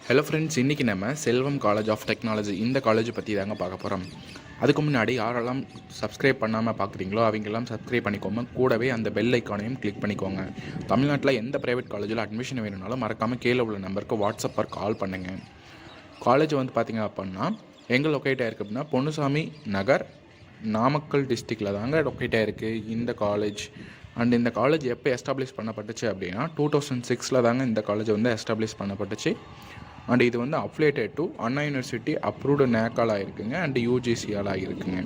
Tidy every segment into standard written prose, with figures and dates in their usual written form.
Hello friends, இன்றைக்கி நம்ம செல்வம் college of technology இந்த காலேஜ் பற்றி தாங்க பார்க்க போகிறோம். அதுக்கு முன்னாடி யாரெல்லாம் சப்ஸ்கிரைப் பண்ணாமல் பார்க்குறீங்களோ அவங்கெல்லாம் சப்ஸ்கிரைப் பண்ணிக்கோங்க. கூடவே அந்த பெல் ஐக்கானையும் கிளிக் பண்ணிக்கோங்க. தமிழ்நாட்டில் எந்த ப்ரைவேட் காலேஜில் அட்மிஷன் வேணும்னாலும் மறக்காமல் கீழே உள்ள நம்பருக்கு வாட்ஸ்அப் ஆர் கால் பண்ணுங்கள். காலேஜ் வந்து பார்த்திங்க அப்படின்னா எங்கே லொக்கேட் ஆகிருக்கு அப்படின்னா பொன்னுசாமி நகர், நாமக்கல் டிஸ்ட்ரிக்டில் தாங்க லொக்கேட் ஆகிருக்கு இந்த காலேஜ். அண்ட் இந்த காலேஜ் எப்போ எஸ்டாப்ளிஷ் பண்ணப்பட்டுச்சு அப்படின்னா 2006 தாங்க இந்த காலேஜ் வந்து எஸ்டாப்ளிஷ் பண்ணப்பட்டுச்சு. அண்ட் இது வந்து affiliated to Anna university approved நேக்கால் ஆகிருக்குங்க அண்ட் யூஜிசியால் ஆகிருக்குங்க.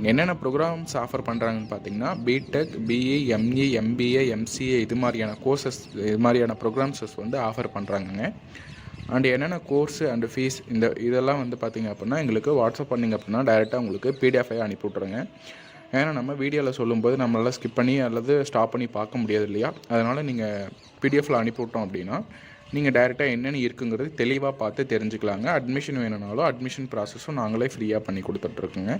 என்னென்ன ப்ரோக்ராம்ஸ் ஆஃபர் பண்ணுறாங்கன்னு பார்த்தீங்கன்னா BTech, BE, ME, MBA, MCA இது மாதிரியான கோர்சஸ், இது மாதிரியான ப்ரோக்ராம்ஸஸ் வந்து ஆஃபர் பண்ணுறாங்கங்க. அண்ட் என்னென்ன கோர்ஸு அண்டு ஃபீஸ் இதெல்லாம் வந்து பார்த்திங்க அப்படின்னா எங்களுக்கு வாட்ஸ்அப் பண்ணிங்க அப்படின்னா டைரெக்டாக உங்களுக்கு பிடிஎஃபை அனுப்பி விட்ருங்க. ஏன்னா நம்ம வீடியோவில் சொல்லும்போது நம்மளால் ஸ்கிப் பண்ணி அல்லது ஸ்டாப் பண்ணி பார்க்க முடியாது இல்லையா, அதனால் நீங்கள் பிடிஎஃபில் அனுப்பிவிட்டோம் அப்படின்னா நீங்கள் டைரெக்டாக என்னென்ன இருக்குங்கிறது தெளிவாக பார்த்து தெரிஞ்சுக்கலாங்க. அட்மிஷன் வேணும்னாலும் அட்மிஷன் ப்ராசஸும் நாங்களே ஃப்ரீயாக பண்ணி கொடுத்துட்ருக்குங்க.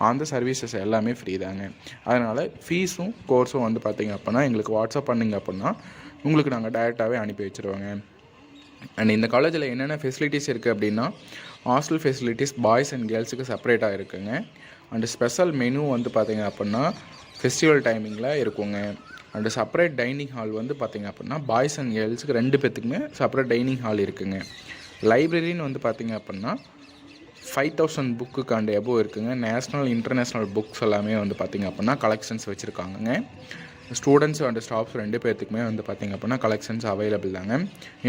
அந்த சர்வீசஸ் எல்லாமே ஃப்ரீ தாங்க. அதனால் ஃபீஸும் கோர்ஸும் வந்து பார்த்திங்க அப்படின்னா எங்களுக்கு வாட்ஸ்அப் பண்ணிங்க அப்படின்னா உங்களுக்கு நாங்கள் டைரெக்டாகவே அனுப்பி வச்சுருவோங்க. அண்ட் இந்த காலேஜில் என்னென்ன ஃபெசிலிட்டிஸ் இருக்குது அப்படின்னா ஹாஸ்டல் ஃபெசிலிட்டிஸ் பாய்ஸ் அண்ட் கேர்ள்ஸுக்கு செப்பரேட்டாக இருக்குங்க. அண்டு ஸ்பெஷல் மெனு வந்து பார்த்திங்க அப்படின்னா ஃபெஸ்டிவல் டைமிங்கில் இருக்குங்க. அண்டு செப்பரேட் டைனிங் ஹால் வந்து பார்த்திங்க அப்படின்னா பாய்ஸ் அண்ட் கேர்ள்ஸுக்கு 2 பேத்துக்குமே செப்பரேட் டைனிங் ஹால் இருக்குங்க. லைப்ரரின்னு வந்து பார்த்திங்க அப்படின்னா 5000 புக்குக்காண்ட எபோவ் இருக்குங்க. நேஷ்னல் இன்டர்நேஷ்னல் புக்ஸ் எல்லாமே வந்து பார்த்திங்க அப்படின்னா கலெக்ஷன்ஸ் வச்சுருக்காங்கங்க. ஸ்டூடெண்ட்ஸ் அண்ட் ஸ்டாஃப்ஸ் 2 பேர்த்துக்குமே வந்து பார்த்திங்க அப்படின்னா கலெக்ஷன்ஸ் அவைலபிள் தாங்க.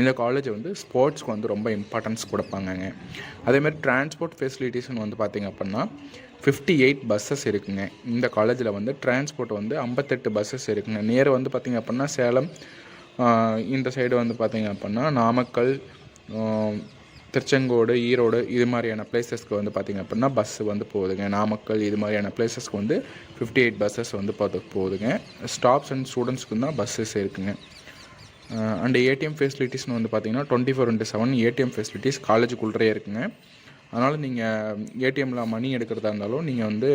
இந்த காலேஜ் வந்து ஸ்போர்ட்ஸ்க்கு வந்து ரொம்ப இம்பார்ட்டன்ஸ் கொடுப்பாங்கங்க. அதேமாதிரி டிரான்ஸ்போர்ட் ஃபெசிலிட்டிஸ்னு வந்து பார்த்திங்க அப்படின்னா 58 பஸ்ஸஸ் இருக்குங்க. இந்த காலேஜில் வந்து டிரான்ஸ்போர்ட் வந்து 58 பஸ்ஸஸ் இருக்குங்க. நேர் வந்து பார்த்திங்க அப்படின்னா சேலம், இந்த சைடு வந்து பார்த்திங்க அப்படின்னா நாமக்கல், திருச்செங்கோடு, ஈரோடு இது மாதிரியான பிளேசஸ்க்கு வந்து பார்த்திங்க அப்படின்னா பஸ்ஸு வந்து போகுதுங்க. நாமக்கல் இது மாதிரியான பிளேசஸ்க்கு வந்து 58 பஸ்ஸஸ் வந்து போகுதுங்க. ஸ்டாஃப்ஸ் அண்ட் ஸ்டூடெண்ட்ஸ்க்கு தான் பஸ்ஸஸ் இருக்குங்க. அண்ட் ஏடிஎம் ஃபெசிலிட்டிஸ்னு வந்து பார்த்திங்கன்னா 24/7 ஏடிஎம் ஃபெசிலிட்டிஸ் காலேஜுக்குள்ளே இருக்குங்க. அதனால் நீங்கள் ஏடிஎம்மில் மணி எடுக்கிறதா இருந்தாலும் நீங்கள் வந்து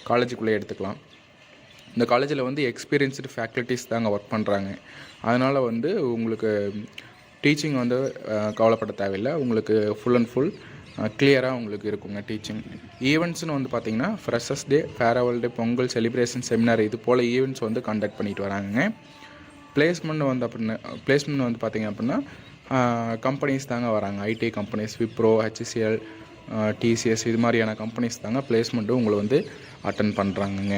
காலேஜுக்குள்ளே எடுத்துக்கலாம். இந்த காலேஜில் வந்து எக்ஸ்பீரியன்ஸ்டு ஃபேக்கல்ட்டிஸ் தாங்க ஒர்க் பண்ணுறாங்க. அதனால் வந்து உங்களுக்கு டீச்சிங் வந்து கவலைப்பட தேவையில்லை. உங்களுக்கு ஃபுல் அண்ட் ஃபுல் கிளியராக உங்களுக்கு இருக்குங்க டீச்சிங். ஈவெண்ட்ஸ்னு வந்து பார்த்திங்கன்னா ஃப்ரெஷர்ஸ் டே, farewell day, Pongal celebration, seminar இது போல் ஈவெண்ட்ஸ் வந்து கண்டக்ட் பண்ணிட்டு வராங்க. பிளேஸ்மெண்ட் வந்து பார்த்திங்க அப்படின்னா கம்பெனிஸ் தாங்க வராங்க. IT companies, Wipro, HCL, TCS இது மாதிரியான கம்பெனிஸ் தாங்க பிளேஸ்மெண்ட்டும் உங்களை வந்து அட்டன் பண்ணுறாங்கங்க.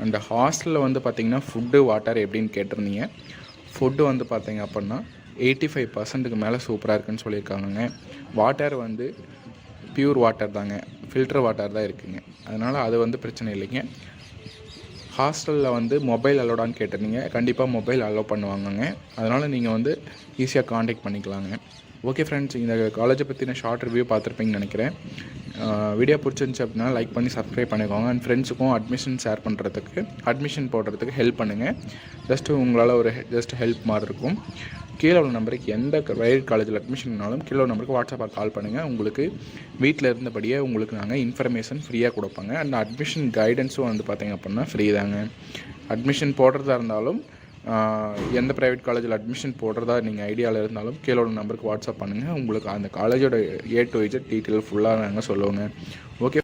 அண்ட் ஹாஸ்டலில் வந்து பார்த்திங்கன்னா ஃபுட்டு, வாட்டர் எப்படின்னு கேட்டிருந்தீங்க. ஃபுட்டு வந்து பார்த்திங்க அப்படின்னா 85% மேலே சூப்பராக இருக்குதுன்னு சொல்லியிருக்காங்கங்க. வாட்டர் வந்து பியூர் வாட்டர் தாங்க, ஃபில்டர் வாட்டர் தான் இருக்குங்க. அதனால் அது வந்து பிரச்சனை இல்லைங்க. ஹாஸ்டலில் வந்து மொபைல் அலோடான்னு கேட்டிருந்தீங்க. கண்டிப்பாக மொபைல் அலோவ் பண்ணுவாங்கங்க. அதனால் நீங்கள் வந்து ஈஸியாக காண்டாக்ட் பண்ணிக்கலாங்க. ஓகே ஃப்ரெண்ட்ஸ், இந்த காலேஜை பற்றின ஷார்ட் ரிவ்யூ பார்த்துருப்பீங்கன்னு நினைக்கிறேன். வீடியோ பிடிச்சிருந்துச்சி அப்படின்னா லைக் பண்ணி சப்ஸ்கிரைப் பண்ணிக்கோங்க. அண்ட் ஃப்ரெண்ட்ஸுக்கும் அட்மிஷன் போடுறதுக்கு ஹெல்ப் பண்ணுங்கள். உங்களால் ஒரு ஹெல்ப் மாதிரி இருக்கும். கீழே உள்ள நம்பருக்கு எந்த ப்ரைவேட் காலேஜில் அட்மிஷன்னாலும் கீழே உள்ள நம்பருக்கு வாட்ஸ்அப்பில் கால் பண்ணுங்கள். உங்களுக்கு வீட்டில் இருந்தபடியே உங்களுக்கு நாங்கள் இன்ஃபர்மேஷன் ஃப்ரீயாக கொடுப்பாங்க. அண்ட் அட்மிஷன் கைடன்ஸும் வந்து பார்த்திங்க அப்படின்னா ஃப்ரீ தாங்க. அட்மிஷன் போடுறதா இருந்தாலும் எந்த ப்ரைவேட் காலேஜில் அட்மிஷன் போடுறதா நீங்கள் ஐடியாவில் இருந்தாலும் கீழே உள்ள நம்பருக்கு வாட்ஸ்அப் பண்ணுங்கள். உங்களுக்கு அந்த காலேஜோட A to Z டீட்டெயில் ஃபுல்லாக நாங்கள் சொல்லுவோங்க. ஓகே